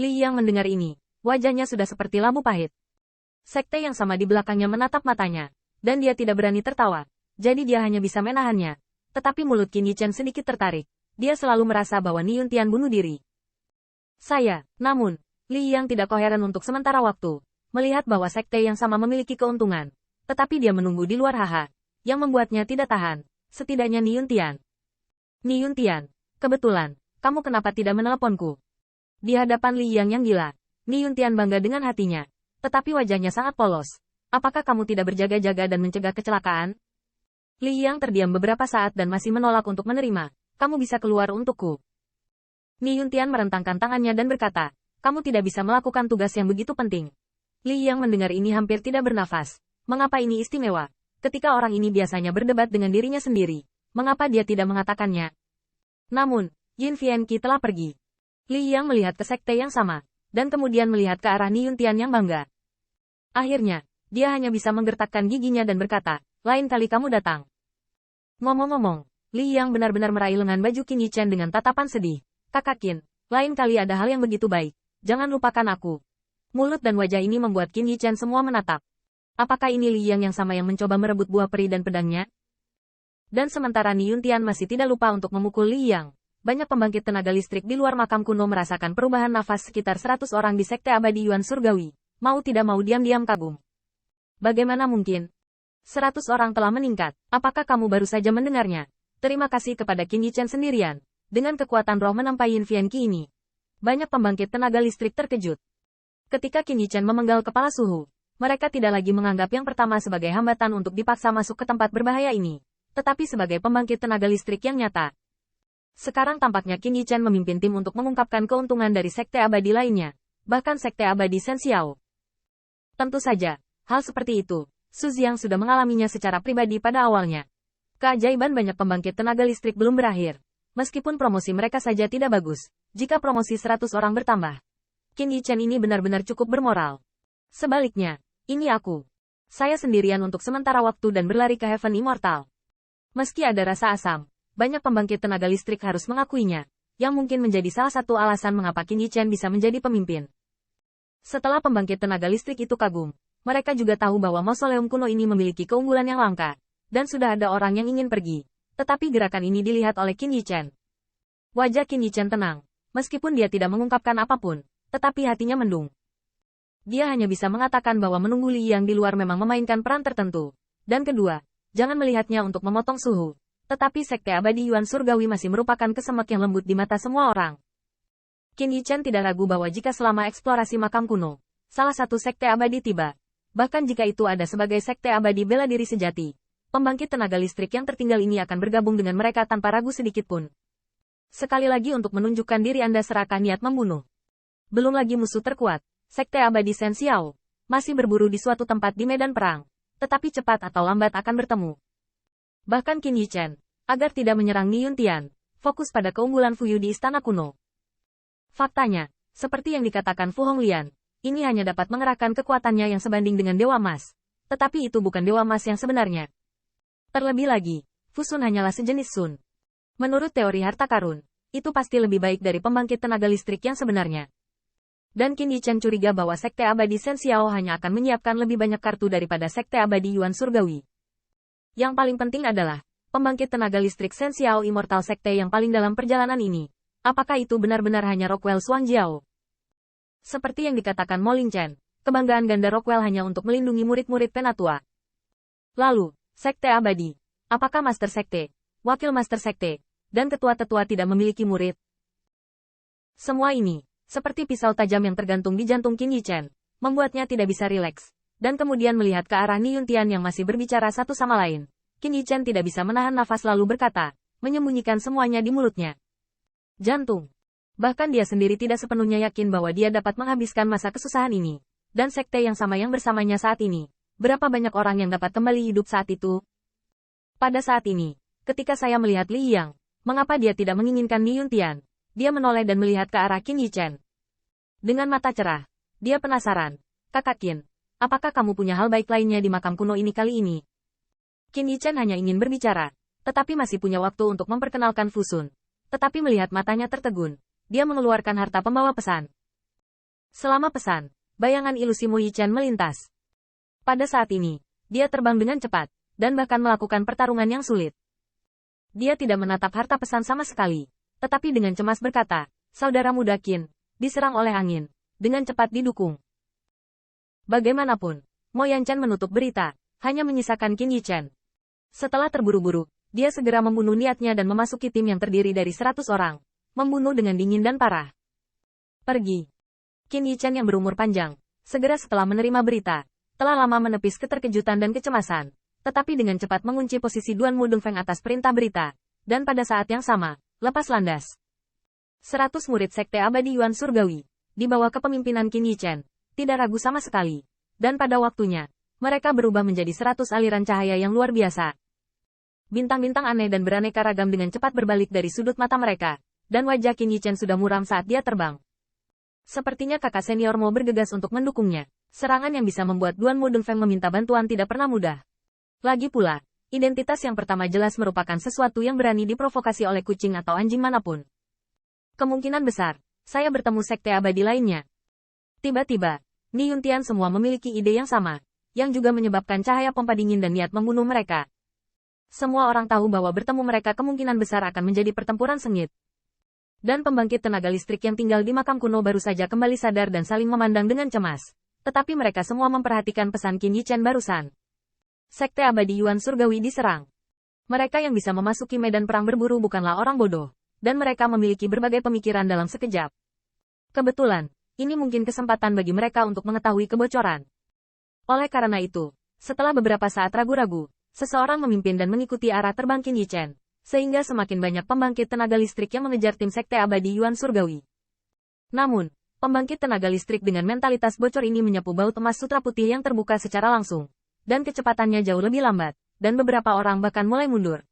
Li Yang mendengar ini, wajahnya sudah seperti labu pahit. Sekte yang sama di belakangnya menatap matanya, dan dia tidak berani tertawa, jadi dia hanya bisa menahannya. Tetapi mulut Qin Yichen sedikit tertarik, dia selalu merasa bahwa Ni Yuntian bunuh diri. Namun, Li Yang tidak koheren untuk sementara waktu, melihat bahwa sekte yang sama memiliki keuntungan. Tetapi dia menunggu di luar haha, yang membuatnya tidak tahan, setidaknya Ni Yuntian. Ni Yuntian, kebetulan, kamu kenapa tidak meneleponku? Di hadapan Li Yang yang gila, Ni Yuntian bangga dengan hatinya, tetapi wajahnya sangat polos. Apakah kamu tidak berjaga-jaga dan mencegah kecelakaan? Li Yang terdiam beberapa saat dan masih menolak untuk menerima. Kamu bisa keluar untukku. Ni Yuntian merentangkan tangannya dan berkata, kamu tidak bisa melakukan tugas yang begitu penting. Li Yang mendengar ini hampir tidak bernafas. Mengapa ini istimewa? Ketika orang ini biasanya berdebat dengan dirinya sendiri, mengapa dia tidak mengatakannya? Namun, Yin Fianqi telah pergi. Li Yang melihat ke sekte yang sama, dan kemudian melihat ke arah Ni Yuntian yang bangga. Akhirnya, dia hanya bisa menggertakkan giginya dan berkata, lain kali kamu datang. Ngomong-ngomong, Li Yang benar-benar meraih lengan baju Qin Yichen dengan tatapan sedih. Kakak Qin, lain kali ada hal yang begitu baik, jangan lupakan aku. Mulut dan wajah ini membuat Qin Yichen semua menatap. Apakah ini Li Yang yang sama yang mencoba merebut buah peri dan pedangnya? Dan sementara Ni Yuntian masih tidak lupa untuk memukul Li Yang. Banyak pembangkit tenaga listrik di luar makam kuno merasakan perubahan nafas sekitar 100 orang di Sekte Abadi Yuan Surgawi. Mau tidak mau diam-diam kagum. Bagaimana mungkin? 100 orang telah meningkat. Apakah kamu baru saja mendengarnya? Terima kasih kepada Qin Yichen sendirian. Dengan kekuatan roh menempa Yin Fianqi ini. Banyak pembangkit tenaga listrik terkejut. Ketika Qin Yichen memenggal kepala suhu, mereka tidak lagi menganggap yang pertama sebagai hambatan untuk dipaksa masuk ke tempat berbahaya ini, tetapi sebagai pembangkit tenaga listrik yang nyata. Sekarang tampaknya Qin Yichen memimpin tim untuk mengungkapkan keuntungan dari sekte abadi lainnya, bahkan sekte abadi Shen Xiao. Tentu saja, hal seperti itu, Su Jiang sudah mengalaminya secara pribadi pada awalnya. Keajaiban banyak pembangkit tenaga listrik belum berakhir. Meskipun promosi mereka saja tidak bagus, jika promosi 100 orang bertambah, Qin Yichen ini benar-benar cukup bermoral. Sebaliknya, ini aku. Saya sendirian untuk sementara waktu dan berlari ke Heaven Immortal. Meski ada rasa asam, banyak pembangkit tenaga listrik harus mengakuinya, yang mungkin menjadi salah satu alasan mengapa Qin Yichen bisa menjadi pemimpin. Setelah pembangkit tenaga listrik itu kagum, mereka juga tahu bahwa mausoleum kuno ini memiliki keunggulan yang langka, dan sudah ada orang yang ingin pergi. Tetapi gerakan ini dilihat oleh Qin Yichen. Wajah Qin Yichen tenang, meskipun dia tidak mengungkapkan apapun, tetapi hatinya mendung. Dia hanya bisa mengatakan bahwa menunggu Li Yang di luar memang memainkan peran tertentu. Dan kedua, jangan melihatnya untuk memotong suhu. Tetapi Sekte Abadi Yuan Surgawi masih merupakan kesemek yang lembut di mata semua orang. Qin Yichen tidak ragu bahwa jika selama eksplorasi makam kuno, salah satu Sekte Abadi tiba, bahkan jika itu ada sebagai Sekte Abadi bela diri sejati, pembangkit tenaga listrik yang tertinggal ini akan bergabung dengan mereka tanpa ragu sedikit pun. Sekali lagi untuk menunjukkan diri Anda serahkan niat membunuh. Belum lagi musuh terkuat, Sekte Abadi Shen Xiao, masih berburu di suatu tempat di medan perang, tetapi cepat atau lambat akan bertemu. Bahkan Qin Yichen, agar tidak menyerang Ni Yuntian, fokus pada keunggulan Fuyu di istana kuno. Faktanya, seperti yang dikatakan Fu Honglian, ini hanya dapat mengerahkan kekuatannya yang sebanding dengan Dewa Emas. Tetapi itu bukan Dewa Emas yang sebenarnya. Terlebih lagi, Fusun hanyalah sejenis Sun. Menurut teori harta karun, itu pasti lebih baik dari pembangkit tenaga listrik yang sebenarnya. Dan Qin Yichen curiga bahwa Sekte Abadi Shen Xiao hanya akan menyiapkan lebih banyak kartu daripada Sekte Abadi Yuan Surgawi. Yang paling penting adalah, pembangkit tenaga listrik Shen Xiao Immortal Sekte yang paling dalam perjalanan ini. Apakah itu benar-benar hanya Rockwell Xuangjiao? Seperti yang dikatakan Mo Lingchen, kebanggaan ganda Rockwell hanya untuk melindungi murid-murid penatua. Lalu, Sekte Abadi. Apakah Master Sekte, Wakil Master Sekte, dan Tetua-Tetua tidak memiliki murid? Semua ini, seperti pisau tajam yang tergantung di jantung Qin Yichen, membuatnya tidak bisa rileks. Dan kemudian melihat ke arah Ni Yuntian yang masih berbicara satu sama lain. Qin Yichen tidak bisa menahan nafas lalu berkata, menyembunyikan semuanya di mulutnya. Jantung. Bahkan dia sendiri tidak sepenuhnya yakin bahwa dia dapat menghabiskan masa kesusahan ini. Dan sekte yang sama yang bersamanya saat ini. Berapa banyak orang yang dapat kembali hidup saat itu? Pada saat ini, ketika saya melihat Li Yang, mengapa dia tidak menginginkan Ni Yuntian? Dia menoleh dan melihat ke arah Qin Yichen. Dengan mata cerah, dia penasaran. Kakak Qin, apakah kamu punya hal baik lainnya di makam kuno ini kali ini? Qin Yichen hanya ingin berbicara, tetapi masih punya waktu untuk memperkenalkan Fusun. Tetapi melihat matanya tertegun, dia mengeluarkan harta pembawa pesan. Selama pesan, bayangan ilusi Mo Yichen melintas. Pada saat ini, dia terbang dengan cepat, dan bahkan melakukan pertarungan yang sulit. Dia tidak menatap harta pesan sama sekali, tetapi dengan cemas berkata, saudara muda Qin, diserang oleh angin, dengan cepat didukung. Bagaimanapun, Mo Yanchen menutup berita, hanya menyisakan Qin Yichen. Setelah terburu-buru, dia segera membunuh niatnya dan memasuki tim yang terdiri dari 100 orang, membunuh dengan dingin dan parah. Pergi. Qin Yichen yang berumur panjang, segera setelah menerima berita, telah lama menepis keterkejutan dan kecemasan, tetapi dengan cepat mengunci posisi Duan Mudongfeng atas perintah berita, dan pada saat yang sama, lepas landas. 100 murid Sekte Abadi Yuan Surgawi, di bawah kepemimpinan Qin Yichen, tidak ragu sama sekali, dan pada waktunya, mereka berubah menjadi 100 aliran cahaya yang luar biasa. Bintang-bintang aneh dan beraneka ragam dengan cepat berbalik dari sudut mata mereka, dan wajah Qin Yichen sudah muram saat dia terbang. Sepertinya kakak senior Mo bergegas untuk mendukungnya. Serangan yang bisa membuat Duan Mudongfeng meminta bantuan tidak pernah mudah. Lagi pula, identitas yang pertama jelas merupakan sesuatu yang berani diprovokasi oleh kucing atau anjing manapun. Kemungkinan besar, saya bertemu sekte abadi lainnya. Tiba-tiba, Ni Yuntian semua memiliki ide yang sama, yang juga menyebabkan cahaya pompa dingin dan niat membunuh mereka. Semua orang tahu bahwa bertemu mereka kemungkinan besar akan menjadi pertempuran sengit. Dan pembangkit tenaga listrik yang tinggal di makam kuno baru saja kembali sadar dan saling memandang dengan cemas. Tetapi mereka semua memperhatikan pesan Qin Yichen barusan. Sekte Abadi Yuan Surgawi diserang. Mereka yang bisa memasuki medan perang berburu bukanlah orang bodoh, dan mereka memiliki berbagai pemikiran dalam sekejap. Kebetulan, ini mungkin kesempatan bagi mereka untuk mengetahui kebocoran. Oleh karena itu, setelah beberapa saat ragu-ragu, seseorang memimpin dan mengikuti arah terbang Qin Yichen, sehingga semakin banyak pembangkit tenaga listrik yang mengejar tim Sekte Abadi Yuan Surgawi. Namun, pembangkit tenaga listrik dengan mentalitas bocor ini menyapu baut emas sutra putih yang terbuka secara langsung, dan kecepatannya jauh lebih lambat, dan beberapa orang bahkan mulai mundur.